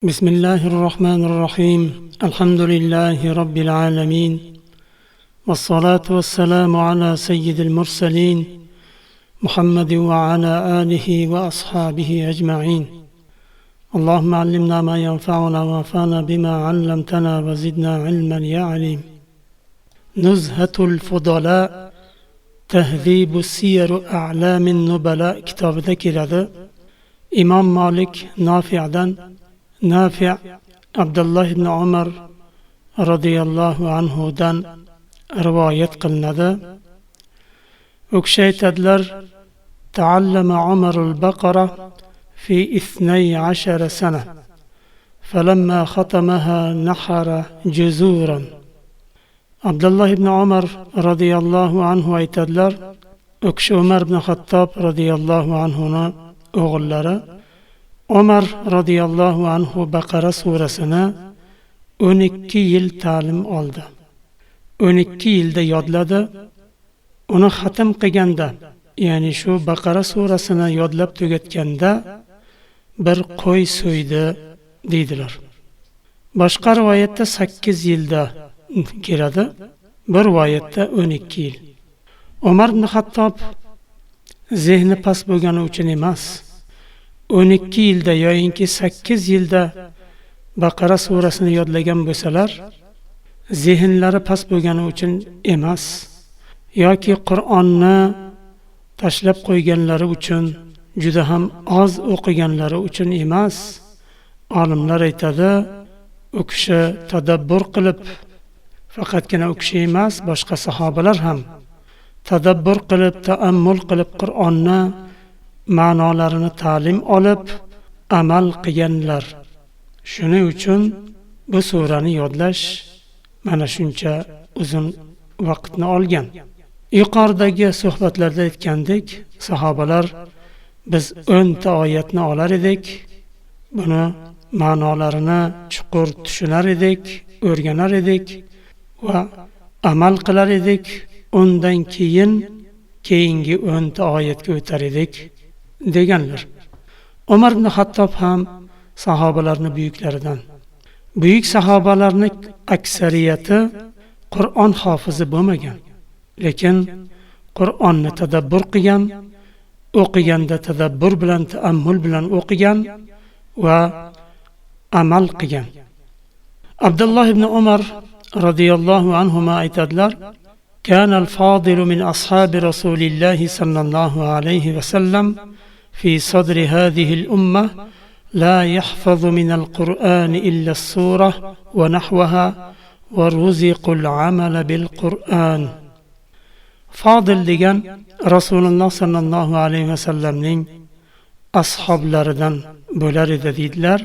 بسم الله الرحمن الرحيم الحمد لله رب العالمين والصلاة والسلام على سيد المرسلين محمد وعلى آله وأصحابه أجمعين اللهم علمنا ما ينفعنا وانفعنا بما علمتنا وزدنا علما يا عليم. نزهة الفضلاء تهذيب السير أعلام النبلاء كتابda keladi. İmam Malik Nafi' Abdullah ibn Umar radhiyallohu anhudan rivoyat qilinadi. U kishi aytadilar: "Ta'allama Umar al-Baqara fi 12 sana. Falamma khatamaha nahara juzuran." Abdullah ibn Umar radhiyallohu anhu aytadilar: u kishi Umar ibn Xattob radhiyallohu anhuni o'g'illari Umar radhiyallohu anhu Baqara surasini 12 yil ta'lim oldi. 12 yilda yodladi. Uni xatm qilganda, ya'ni shu Baqara surasini yodlab tugatganda bir qo'y so'ydi deydilar. Boshqa rivoyatda 8 yilda keladi, bir rivoyatda 12 yil. Umar ibn Xattob zehni past bo'lgani uchun emas, 12 yilda yoyinki 8 yilda Baqara surasini yodlagan bo'lsalar, zehnlari past bo'lgani uchun emas, yoki Qur'onni tashlab qo'yganlari uchun, juda ham oz o'qiganlari uchun emas. Olimlar aytadi, u kishi tadabbur qilib, faqatgina u kishi emas, boshqa sahobalar ham tadabbur qilib, ta'ammul qilib Qur'onni ma'nolarini ta'lim olib, amal qilganlar. Shuning uchun bu surani yodlash mana shuncha uzun vaqtni olgan. Yuqoridagi suhbatlarda aytgandik, sahobalar biz 10 ta oyatni olar edik, buni ma'nolarini chuqur tushunar edik, o'rganar edik va amal qilar edik. Undan keyingi 10 ta oyatga o'tar edik deganlar. Umar ibn Xattob ham sahobalarning buyuklaridan. Buyuk sahobalarning aksariyati Qur'on hofizi bo'lmagan, lekin Qur'onni tadabbur qilgan, o'qiganda tadabbur bilan, ta'ammul bilan o'qigan va amal qilgan. Abdullah ibn Umar radhiyallohu anhuma aytadilar: كان الفاضل من أصحاب رسول الله صلى الله عليه وسلم في صدر هذه الأمة لا يحفظ من القرآن إلا السورة ونحوها ورزق العمل بالقرآن. فاضل degan Rasululloh sallallohu alayhi vasallamning ashablaridan bo'lar edi deydilar.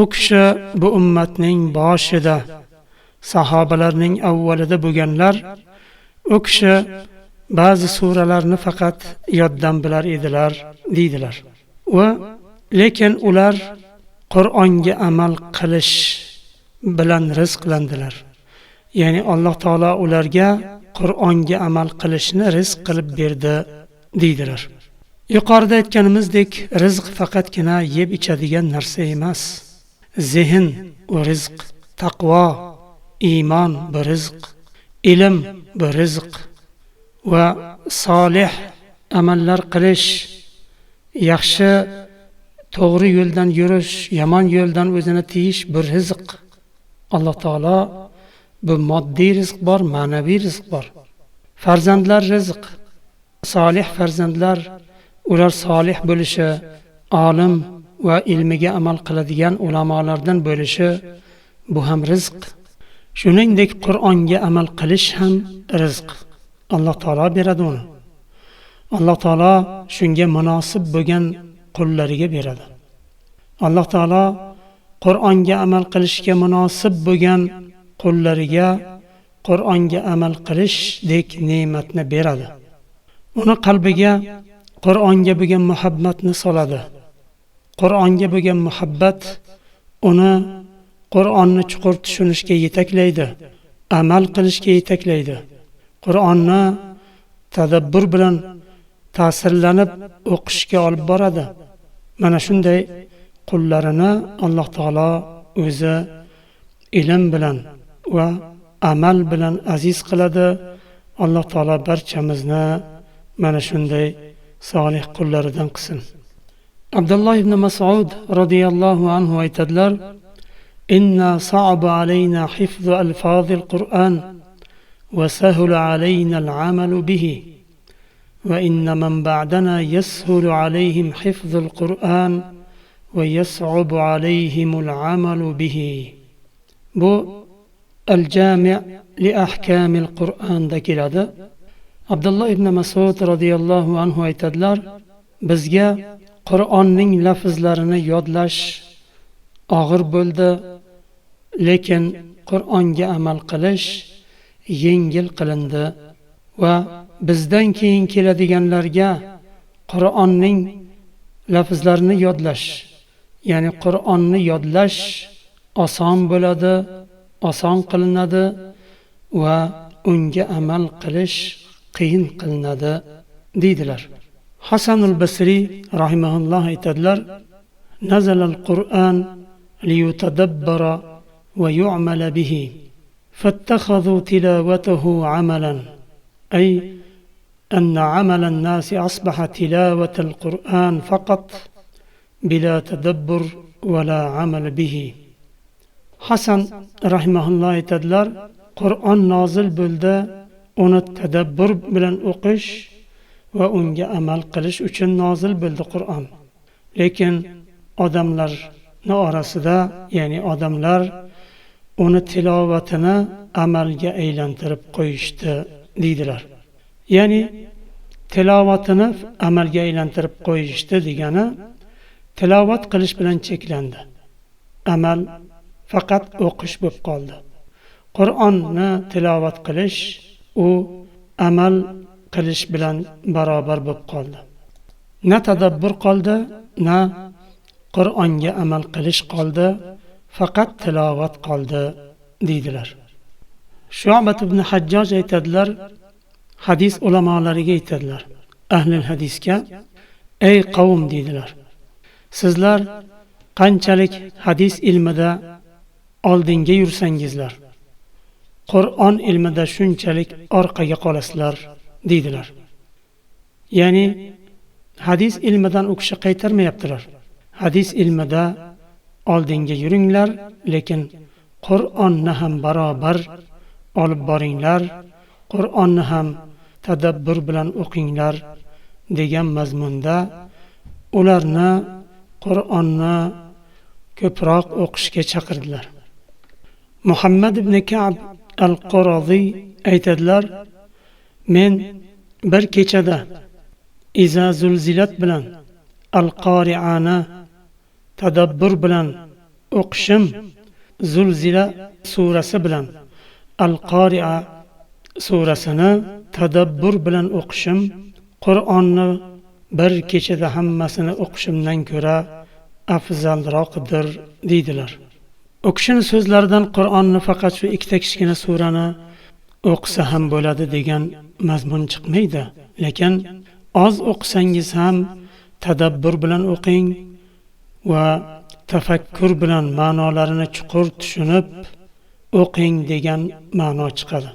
U kishi bu ummatning boshida, sahobalarning avvalida bo'lganlar. U kishi ba'zi suralarni faqat yoddan bilar edilar deydilar. Va lekin ular Qur'onga amal qilish bilan rizqlandilar. Ya'ni Alloh taolo ularga Qur'onga amal qilishni rizq qilib berdi deydilar. Yuqorida aytganimizdek, rizq faqatgina yeb ichadigan narsa emas. Zehn u rizq, taqvo, iymon bu rizq, ilm bu rizq va solih amallar qilish, yaxshi to'g'ri yo'ldan yurish, yomon yo'ldan o'zini tiyish bu rizq. Alloh taolo bu moddiy rizq bor, ma'naviy rizq bor. Farzandlar rizq, solih farzandlar, ular solih bo'lishi, olim va ilmiga amal qiladigan ulamolardan bo'lishi bu ham rizq. Shuningdek Qur'onga amal qilish ham rizq. Alloh taolo beradi uni. Alloh taolo shunga munosib bo'lgan qullariga beradi. Alloh taolo Qur'onga amal qilishga munosib bo'lgan qullariga Qur'onga amal qilishdek ne'matni beradi. Uni qalbiga Qur'onga bo'lgan muhabbatni soladi. Qur'onga bo'lgan muhabbat uni Qur'onni chuqur tushunishga yetaklaydi, amal qilishga yetaklaydi. Qur'onni tadabbur bilan ta'sirlanib o'qishga olib boradi. Mana shunday qullarini Alloh taolo o'zi ilm bilan va amal bilan aziz qiladi. Alloh taolo barchamizni mana shunday solih qullaridan qilsin. Abdullah ibn Mas'ud radhiyallohu anhu aytadilar: "Inna sa'aba alayna hifzu alfazil Qur'an wa sahula alayna al-amalu bihi wa inna man ba'dana yashulu alayhim hifzul Qur'an va yas'ubu alayhim al-amalu bihi." Bu al-Jami' li ahkamil Qur'anda keladi. Abdullah ibn Mas'ud radhiyallohu anhu aytadilar: "Bizga Qur'onning lafzlarini yodlash og'ir bo'ldi, lekin Qur'onga amal qilish yengil qilindi va bizdan keyin keladiganlarga Qur'onning lafzlarini yodlash, ya'ni Qur'onni yodlash oson bo'ladi, oson qilinadi va unga amal qilish qiyin qilinadi" deydilar. Hasanul Basri rahimahulloh aytadilar: "Nazalal Qur'an liyutadabbara va yu'mala bihi, fattakhadhu tilawatahu 'amalan." Ay anna 'amala an-nas asbaha tilawatal Qur'an faqat bila tadabbur va la 'amal bihi. Hasan rahimahulloh aytadilar: "Qur'on nozil bo'ldi, uni tadabbur bilan o'qish va unga amal qilish uchun nozil bo'ldi Qur'on. Lekin odamlarning orasida, ya'ni odamlar uni tilovatini amalga aylantirib qo'yishdi" deydilar. Ya'ni tilovatini amalga aylantirib qo'yishdi degani tilovat qilish bilan cheklandi. Amal faqat o'qish bo'lib qoldi. Qur'onni tilovat qilish u amal qilish bilan barobar bo'lib qoldi. Na tadabbur qoldi, na Qur'onga amal qilish qoldi, faqat tilovat qoldi deydilar. Shu'bat ibn Hajjoj aytadilar, hadis ulamolariga aytadilar, ahli hadisga: "Ey qavm", deydilar, "sizlar qanchalik hadis ilmida oldinga yursangizlar, Qur'on ilmida shunchalik orqaga qolasizlar", deydilar. Ya'ni hadis ilmidan u kishi qaytarmayaptilar. Hadis ilmida oldinga yuringlar, lekin Qur'onni ham barobar olib boringlar, Qur'onni ham tadabbur bilan o'qinglar degan mazmunda ularni Qur'onni ko'proq o'qishga chaqirdilar. Muhammad ibn Ka'b al-Qurazi aytadilar: "Men bir kechada Iza zulzilat bilan Al-Qari'ani tadabbur bilan o'qishim, Zulzila surasi bilan Al-Qari'a surasini tadabbur bilan o'qishim Qur'onni bir kechada hammasini o'qishimdan ko'ra afzalroqdir" deydilar. U kishining so'zlaridan Qur'onni faqat shu ikkita kichkina surani o'qisa ham bo'ladi degan mazmun chiqmaydi, lekin oz o'qisangiz ham tadabbur bilan o'qing va tafakkur bilan ma'nolarini chuqur tushunib o'qing degan ma'no chiqadi.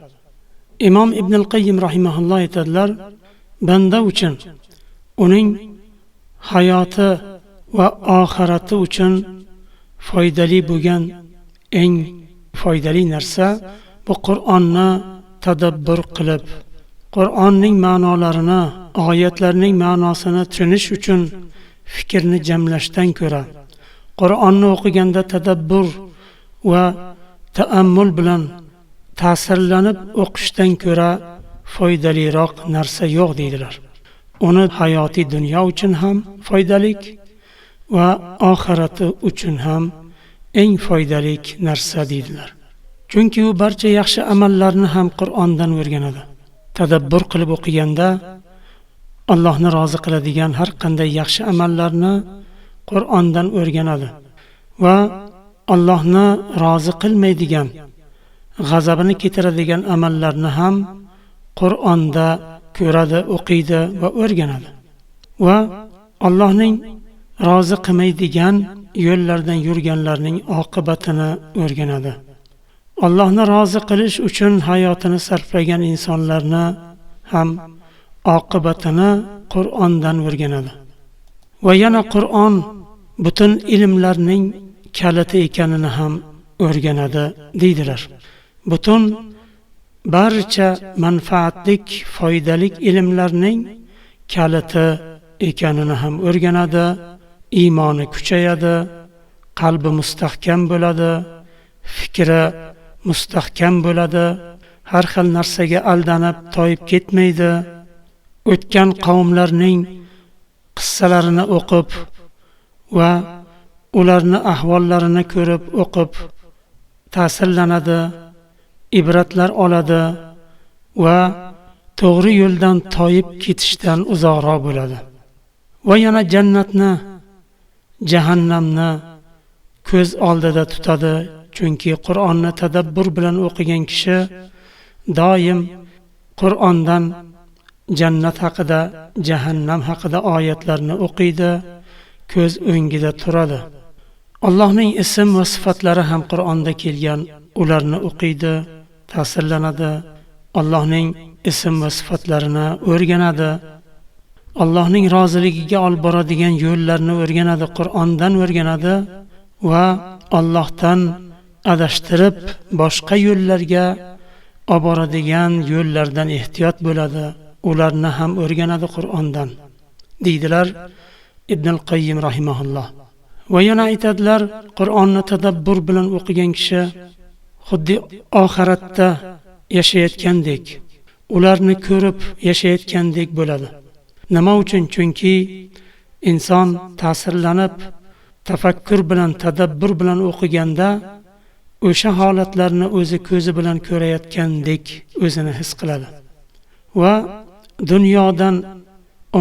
Imom Ibn al-Qayyim rahimahulloh aytadilar: "Banda uchun uning hayoti va oxirati uchun foydali bo'lgan eng foydali narsa bu Qur'onni tadabbur qilib, Qur'onning ma'nolarini, oyatlarning ma'nosini tushunish uchun fikrni jamlashdan ko'ra, Qur'onni o'qiganda tadabbur va ta'ammul bilan ta'sirlanib o'qishdan ko'ra foydaliroq narsa yo'q", deydilar. Uni hayotiy dunyo uchun ham foydalik va oxirati uchun ham eng foydali narsa deydilar. Chunki u barcha yaxshi amallarni ham Qur'ondan o'rganadi. Tadabbur qilib o'qiganda Allohni rozi qiladigan har qanday yaxshi amallarni Qur'ondan o'rganadi va Allohni rozi qilmaydigan, g'azabini keltiradigan amallarni ham Qur'onda ko'radi, o'qiydi va o'rganadi. Va Allohning rozi qilmaydigan yo'llardan yurganlarning oqibatini o'rganadi. Allohni rozi qilish uchun hayotini sarflagan insonlarni ham oqibatini Qur'ondan o'rganadi. Va yana Qur'on butun ilmlarning kaliti ekanini ham o'rganadi deydilar. Butun barcha manfaatlik, foydalik ilmlarning kaliti ekanini ham o'rganadi. Iymoni kuchayadi, qalbi mustahkam bo'ladi, fikri mustahkam bo'ladi, har xil narsaga aldanib toyib ketmaydi. O'tgan qavmlarning qissalarini o'qib va ularni ahvollarini ko'rib o'qib ta'sirlanadi, ibratlar oladi va to'g'ri yo'ldan toyib ketishdan uzoqroq bo'ladi. Va yana jannatni, jahannamni ko'z oldida tutadi, chunki Qur'onni tadabbur bilan o'qigan kishi doim Qur'ondan jannat haqida, jahannam haqida oyatlarni o'qiydi, ko'z o'ngida turadi. Allohning ism va sifatlari ham Qur'onda kelgan, ularni o'qiydi, ta'sirlanadi. Allohning ism va sifatlarini o'rganadi. Allohning roziligiga olib boradigan yo'llarni o'rganadi, Qur'ondan o'rganadi va Allohdan adashtirib boshqa yo'llarga olib boradigan yo'llardan ehtiyot bo'ladi. Ularni ham o'rganadi Qur'ondan, deydilar Ibn al-Qayyim rahimahulloh. Va yana aytadilar, Qur'onni tadabbur bilan o'qigan kishi xuddi oxiratda yashayotgandek, ularni ko'rib yashayotgandek bo'ladi. Nima uchun? Chunki inson ta'sirlanib, tafakkur bilan, tadabbur bilan o'qiganda o'sha holatlarni o'zi ko'zi bilan ko'rayotgandek o'zini his qiladi. Va dunyodan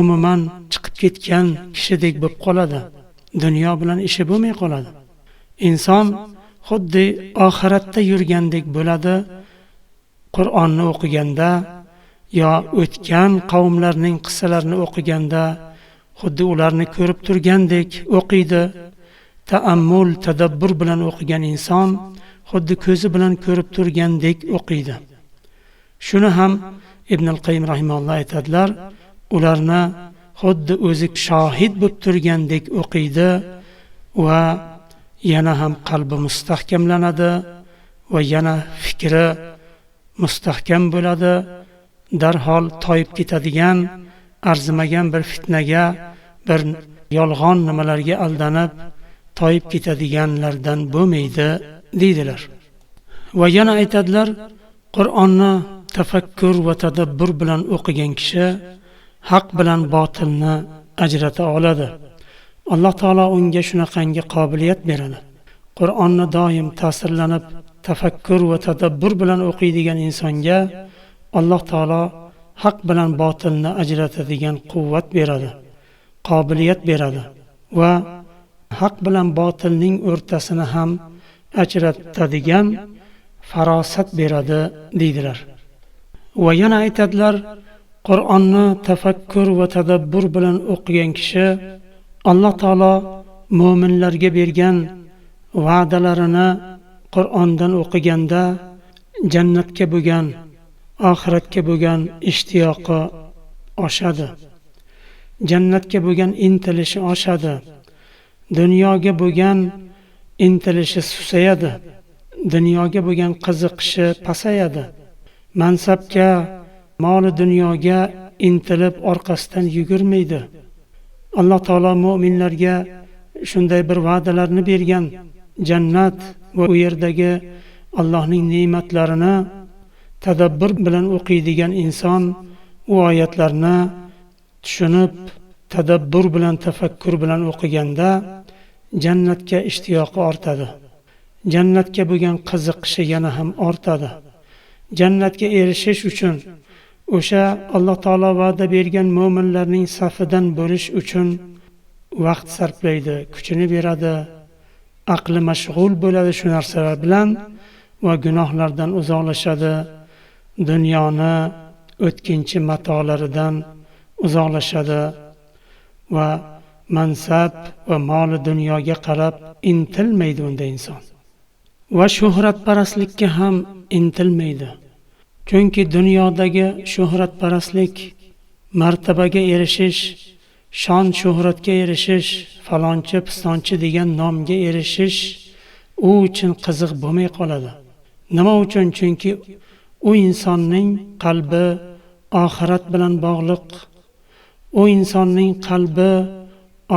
umuman chiqib ketgan kishidek bo'lib qoladi. Dunyo bilan ishi bo'lmay qoladi. Inson xuddi oxiratda yurgandek bo'ladi. Qur'onni o'qiganda yo o'tgan qavmlarning qissalarini o'qiganda xuddi ularni ko'rib turgandek o'qiydi. Ta'ammul, tadabbur bilan o'qigan inson xuddi ko'zi bilan ko'rib turgandek o'qiydi. Shuni ham Ibn al-Qayyim rahimahulloh aytadilar, ularni xuddi o'zi shohid bo'lib turgandek o'qiydi va yana ham qalbi mustahkamlanadi va yana fikri mustahkam bo'ladi. Darhol toyib ketadigan, arzimagan bir fitnaga, bir yolg'on nimalarga aldanib toyib ketadiganlardan bo'lmaydi, deydilar. Va yana aytadilar, Qur'onni tafakkur va tadabbur bilan o'qigan kishi haq bilan botilni ajrata oladi. Alloh taolo unga shunaqangi qobiliyat beradi. Qur'onni doim ta'sirlanib, tafakkur va tadabbur bilan o'qiydigan insonga Alloh taolo haq bilan botilni ajratadigan quvvat beradi, qobiliyat beradi va haq bilan botilning o'rtasini ham ajratadigan farosat beradi, deydilar. Va yana aytadilar, Qur'onni tafakkur va tadabbur bilan o'qigan kishi Alloh taolo mu'minlarga bergan va'dalarini Qur'ondan o'qiganda jannatga bo'lgan, oxiratga bo'lgan ishtiyoqi oshadi. Jannatga bo'lgan intilishi oshadi. Dunyoga bo'lgan intilishi susayadi. Dunyoga bo'lgan qiziqishi pasayadi. Mansabga, moli dunyoga intilib orqasidan yugurmaydi. Alloh taolo mu'minlarga shunday bir va'dalarni bergan, jannat va u yerdagi Allohning ne'matlarini tadabbur bilan o'qiydigan inson u oyatlarni tushunib, tadabbur bilan, tafakkur bilan o'qiganda jannatga ishtiyoqi ortadi. Jannatga bo'lgan qiziqishi yana ham ortadi. Jannatga erishish uchun, o'sha Alloh taolo va'da bergan mu'minlarning safidan bo'lish uchun vaqt sarflaydi, kuchini beradi, aqli mashg'ul bo'ladi shu narsalar bilan va gunohlardan uzoqlashadi, dunyoni o'tkinchi matolaridan uzoqlashadi va mansab va mol dunyoga qarab intilmaydi unda inson. Va shuhratparastlikka ham intilmaydi. Chunki dunyodagi shuhratparastlik, martabaga erishish, shon shuhratga erishish, falonchi pistonchi degan nomga erishish u uchun qiziq bo'lmay qoladi. Nima uchun? Chunki u insonning qalbi oxirat bilan bog'liq. U insonning qalbi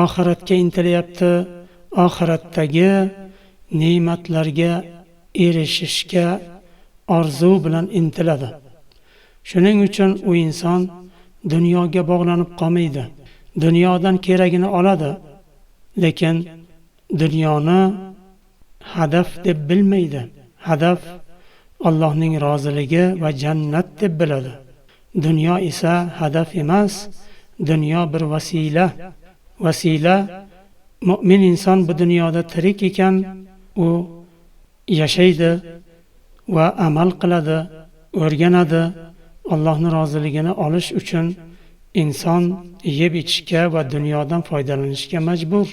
oxiratga intilyapti, oxiratdagi ne'matlarga erishishga orzu bilan intiladi. Shuning uchun u inson dunyoga bog'lanib qolmaydi. Dunyodan keragini oladi, lekin dunyoni hadaf deb bilmaydi. Hadaf Allohning roziligi va jannat deb biladi. Dunyo esa hadaf emas, dunyo bir vasila. Vasila, mu'min inson bu dunyoda tirik ekan, u yashaydi va amal qiladi, o'rganadi. Allohning roziligini olish uchun inson yeb ichishga va dunyodan foydalanishga majbur.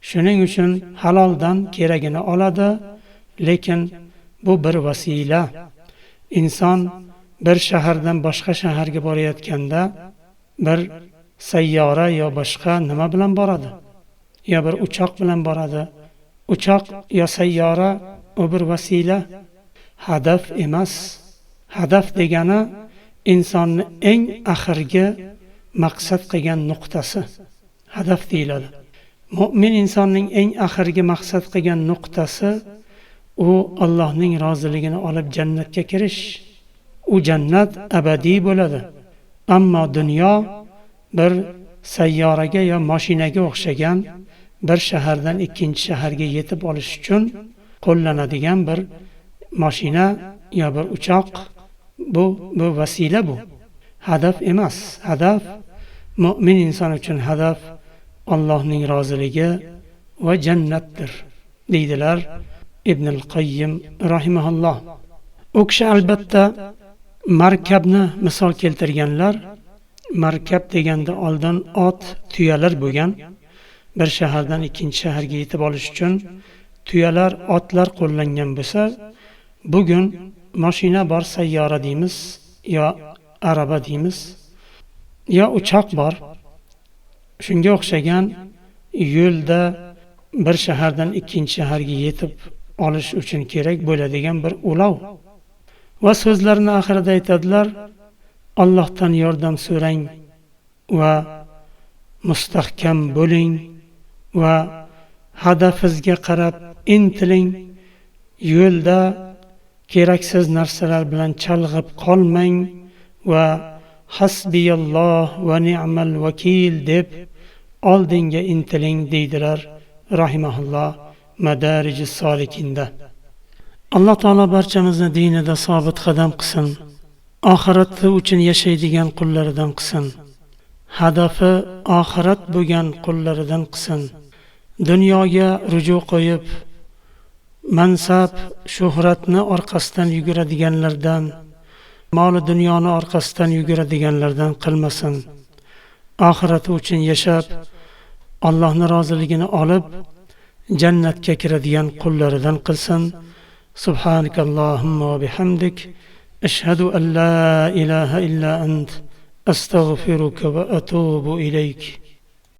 Shuning uchun haloldan keragini oladi, lekin bu bir vasila. Inson bir shahardan boshqa shaharga borayotganda bir sayyora yo boshqa nima bilan boradi? Ya bir uchoq bilan boradi. Uchoq yo sayyora u bir vasila, hadaf emas. Hadaf degani insonni eng oxirgi maqsad qilgan nuqtasi hadaf deyiladi. Mu'min insonning eng oxirgi maqsad qilgan nuqtasi u Allohning roziligini olib jannatga kirish. U jannat abadiy bo'ladi. Ammo dunyo bir sayyoraga yo mashinaga o'xshagan, bir shahardan ikkinchi shaharga yetib olish uchun qo'llanadigan bir mashina yo bir uchoq. Bu vasila bu. Hadaf emas. Hadaf mu'min inson uchun hadaf Allohning roziligi va jannatdir, deydilar Ibn al-Qayyim rahimahulloh. U kishi albatta markabni misol keltirganlar. Markab deganda oldin ot, tuyalar bo'lgan. Bir shahardan ikkinchi shaharga yetib olish uchun tuyalar, otlar qo'llangan bo'lsa, bugun mashina bor, sayyora deymiz, yo araba deymiz, yo uchoq bor. Shunga o'xshagan yo'lda bir shahardan ikkinchi shaharga yetib olish uchun kerak bo'ladigan bir ulov. Va so'zlarini oxirida aytadilar: Allohdan yordam so'rang va mustahkam bo'ling va hadafingizga qarab intiling. Yo'lda keraksiz narsalar bilan chalg'ib qolmang va hasbiyalloh va ni'mal vakil deb oldinga intiling, deydilar rahimahulloh Madarijus Solikinda. Alloh taolo barchamizni dinida sobit qadam qilsin. Oxirati uchun yashaydigan qullaridan qilsin. Hadafi oxirat bo'lgan qullaridan qilsin. Dunyoga ruju qo'yib mansab, shuhratni orqasidan yuguradiganlardan, mol dunyoni orqasidan yuguradiganlardan qilmasin. Oxirati uchun yashab, Allohning roziligini olib, jannatga kiradigan qullaridan qilsin. Subhanakallohumma va bihamdik, ashhadu an la ilaha illa ant, astaghfiruka va atubu ilayk.